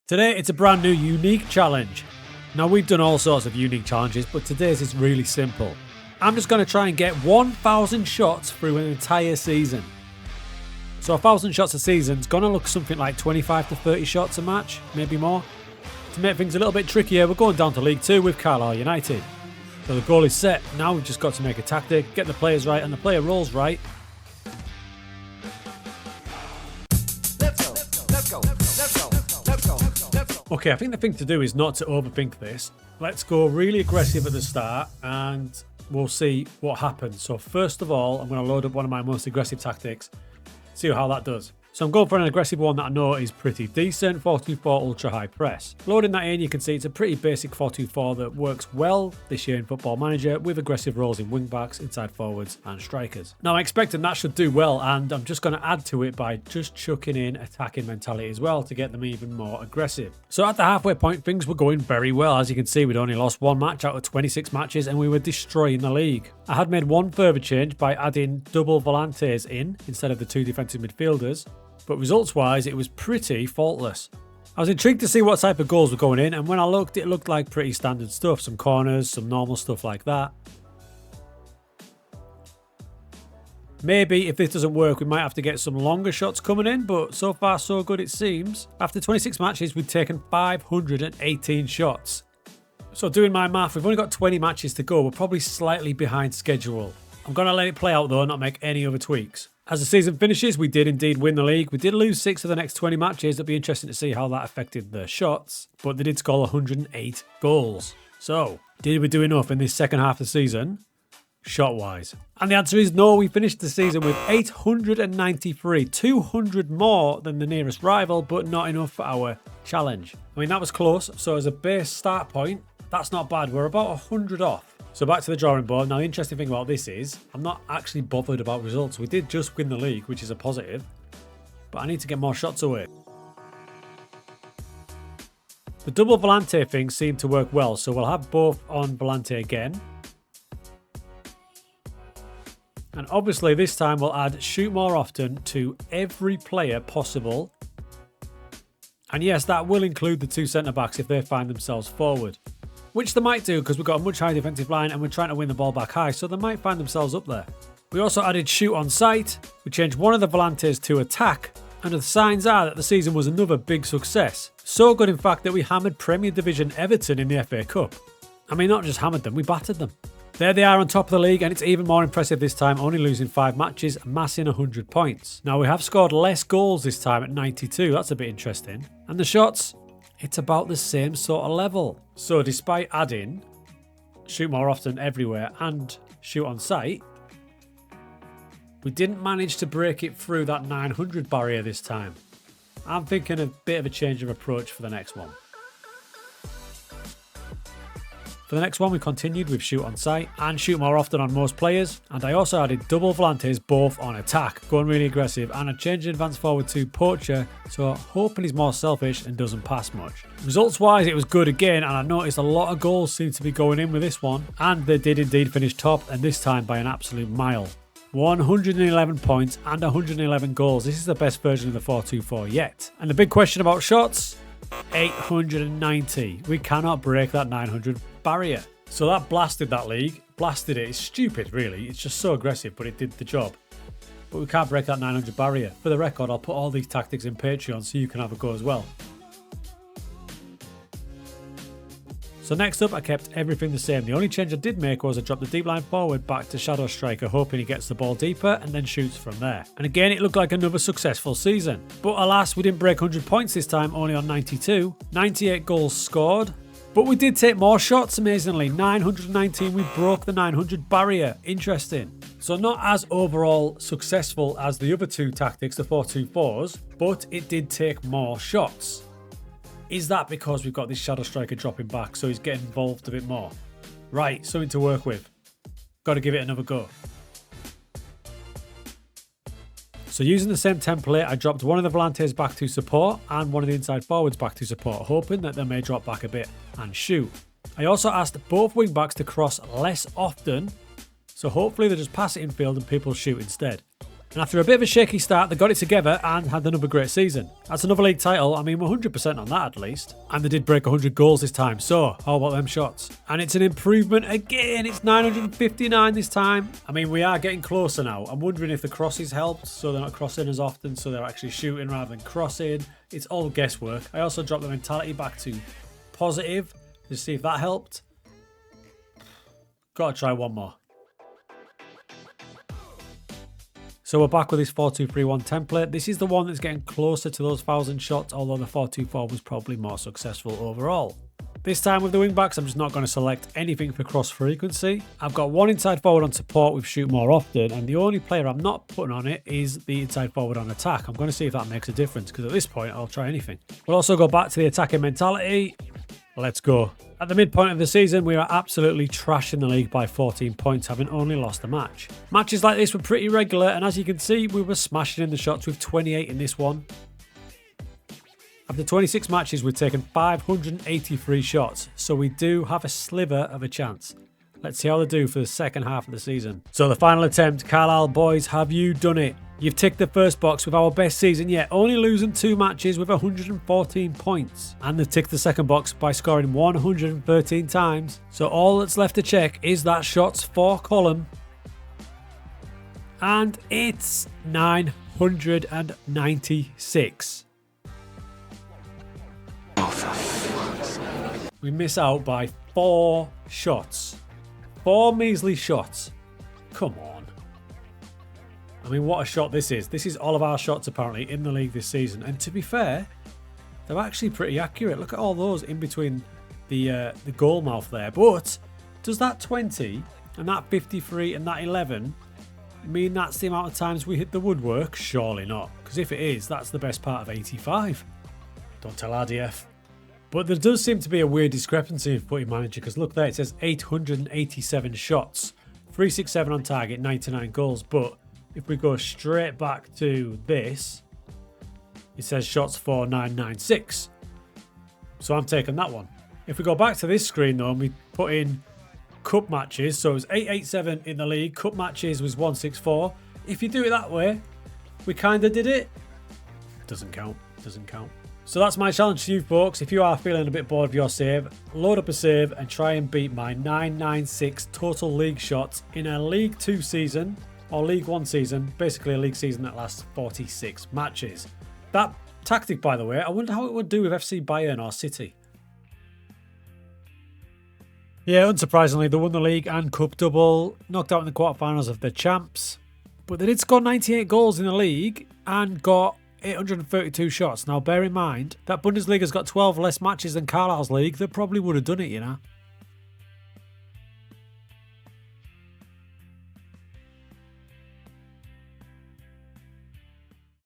Today it's a brand new unique challenge. Now we've done all sorts of unique challenges, but today's is really simple. I'm just going to try and get 1,000 shots through an entire season. So 1,000 shots a season is going to look something like 25 to 30 shots a match, maybe more. To make things a little bit trickier, we're going down to League 2 with Carlisle United. So the goal is set, now we've just got to make a tactic, get the players right and the player roles right. Okay, I think the thing to do is not to overthink this. Let's go really aggressive at the start and we'll see what happens. So first of all, I'm going to load up one of my most aggressive tactics, see how that does. So I'm going for an aggressive one that I know is pretty decent, 4-2-4 ultra high press. Loading that in, you can see it's a pretty basic 4-2-4 that works well this year in Football Manager with aggressive roles in wing backs, inside forwards and strikers. Now I'm expecting that should do well, and I'm just going to add to it by just chucking in attacking mentality as well to get them even more aggressive. So at the halfway point, things were going very well. As you can see, we'd only lost one match out of 26 matches and we were destroying the league. I had made one further change by adding double volantes in instead of the two defensive midfielders. But results-wise, it was pretty faultless. I was intrigued to see what type of goals were going in, and when I looked, it looked like pretty standard stuff. Some corners, some normal stuff like that. Maybe if this doesn't work, we might have to get some longer shots coming in, but so far so good it seems. After 26 matches, we've taken 518 shots. So doing my math, we've only got 20 matches to go. We're probably slightly behind schedule. I'm going to let it play out though, not make any other tweaks. As the season finishes, we did indeed win the league. We did lose 6 of the next 20 matches. It'll be interesting to see how that affected the shots. But they did score 108 goals. So, did we do enough in this second half of the season, shot-wise? And the answer is no. We finished the season with 893. 200 more than the nearest rival, but not enough for our challenge. I mean, that was close. So as a base start point, that's not bad. We're about 100 off. So back to the drawing board. Now the interesting thing about this is I'm not actually bothered about results. We did just win the league, which is a positive, but I need to get more shots away. The double volante thing seemed to work well, so we'll have both on volante again. And obviously this time we'll add shoot more often to every player possible. And yes, that will include the two centre backs if they find themselves forward. Which they might do because we've got a much higher defensive line and we're trying to win the ball back high, so they might find themselves up there. We also added shoot on sight. We changed one of the volantes to attack, and the signs are that the season was another big success. So good in fact that we hammered Premier Division Everton in the FA Cup. I mean, not just hammered them, we battered them. There they are on top of the league, and it's even more impressive this time, only losing 5 matches, amassing 100 points. Now we have scored less goals this time at 92, that's a bit interesting. And the shots? It's about the same sort of level. So despite adding shoot more often everywhere and shoot on sight, we didn't manage to break it through that 900 barrier this time. I'm thinking a bit of a change of approach for the next one. For the next one, we continued with shoot on sight and shoot more often on most players. And I also added double volantes both on attack, going really aggressive. And I changed advance forward to poacher, so hoping he's more selfish and doesn't pass much. Results wise, it was good again. And I noticed a lot of goals seem to be going in with this one. And they did indeed finish top, and this time by an absolute mile. 111 points and 111 goals. This is the best version of the 4-2-4 yet. And the big question about shots? 890. We cannot break that 900 barrier. So that blasted that league. Blasted it. It's stupid, really. It's just so aggressive, but it did the job. But we can't break that 900 barrier. For the record, I'll put all these tactics in Patreon so you can have a go as well. So next up, I kept everything the same. The only change I did make was I dropped the deep line forward back to shadow striker, hoping he gets the ball deeper and then shoots from there. And again, it looked like another successful season. But alas, we didn't break 100 points this time, only on 92. 98 goals scored. But we did take more shots, amazingly. 919, we broke the 900 barrier. Interesting. So not as overall successful as the other two tactics, the 4-2-4s, but it did take more shots. Is that because we've got this shadow striker dropping back, so he's getting involved a bit more? Right, something to work with. Got to give it another go. So using the same template, I dropped one of the volantes back to support and one of the inside forwards back to support, hoping that they may drop back a bit and shoot. I also asked both wing backs to cross less often, so hopefully they just pass it in field and people shoot instead. And after a bit of a shaky start, they got it together and had another great season. That's another league title. I mean, we're 100% on that at least. And they did break 100 goals this time. So, how about them shots? And it's an improvement again. It's 959 this time. I mean, we are getting closer now. I'm wondering if the crosses helped, so they're not crossing as often, so they're actually shooting rather than crossing. It's all guesswork. I also dropped the mentality back to positive to see if that helped. Gotta try one more. So we're back with this 4-2-3-1 template. This is the one that's getting closer to those 1,000 shots, although the 4-2-4 was probably more successful overall. This time with the wing backs, I'm just not going to select anything for cross frequency. I've got one inside forward on support with shoot more often, and the only player I'm not putting on it is the inside forward on attack. I'm going to see if that makes a difference, because at this point I'll try anything. We'll also go back to the attacking mentality. Let's go. At the midpoint of the season, we are absolutely trashing the league by 14 points, having only lost a match. Matches like this were pretty regular, and as you can see, we were smashing in the shots with 28 in this one. After 26 matches, we've taken 583 shots, so we do have a sliver of a chance. Let's see how they do for the second half of the season. So the final attempt, Carlisle boys, have you done it? You've ticked the first box with our best season yet, only losing 2 matches with 114 points. And they've ticked the second box by scoring 113 times. So all that's left to check is that shots for column. And it's 996. We miss out by 4 shots. 4 measly shots. Come on. I mean, what a shot this is. This is all of our shots apparently in the league this season. And to be fair, they're actually pretty accurate. Look at all those in between the goal mouth there. But does that 20 and that 53 and that 11 mean that's the amount of times we hit the woodwork? Surely not. Because if it is, that's the best part of 85. Don't tell RDF. But there does seem to be a weird discrepancy in Footy Manager, because look there, it says 887 shots, 367 on target, 99 goals. But if we go straight back to this, it says shots for 996. So I'm taking that one. If we go back to this screen though, and we put in cup matches, so it was 887 in the league, cup matches was 164. If you do it that way, we kind of did it. Doesn't count, doesn't count. So that's my challenge to you folks. If you are feeling a bit bored of your save, load up a save and try and beat my 996 total league shots in a League 2 season, or League 1 season, basically a league season that lasts 46 matches. That tactic, by the way, I wonder how it would do with FC Bayern or City. Yeah, unsurprisingly, they won the league and cup double, knocked out in the quarterfinals of the champs. But they did score 98 goals in the league and got 832 shots. Now bear in mind that Bundesliga's got 12 less matches than Carlisle's league. They probably would have done it, you know.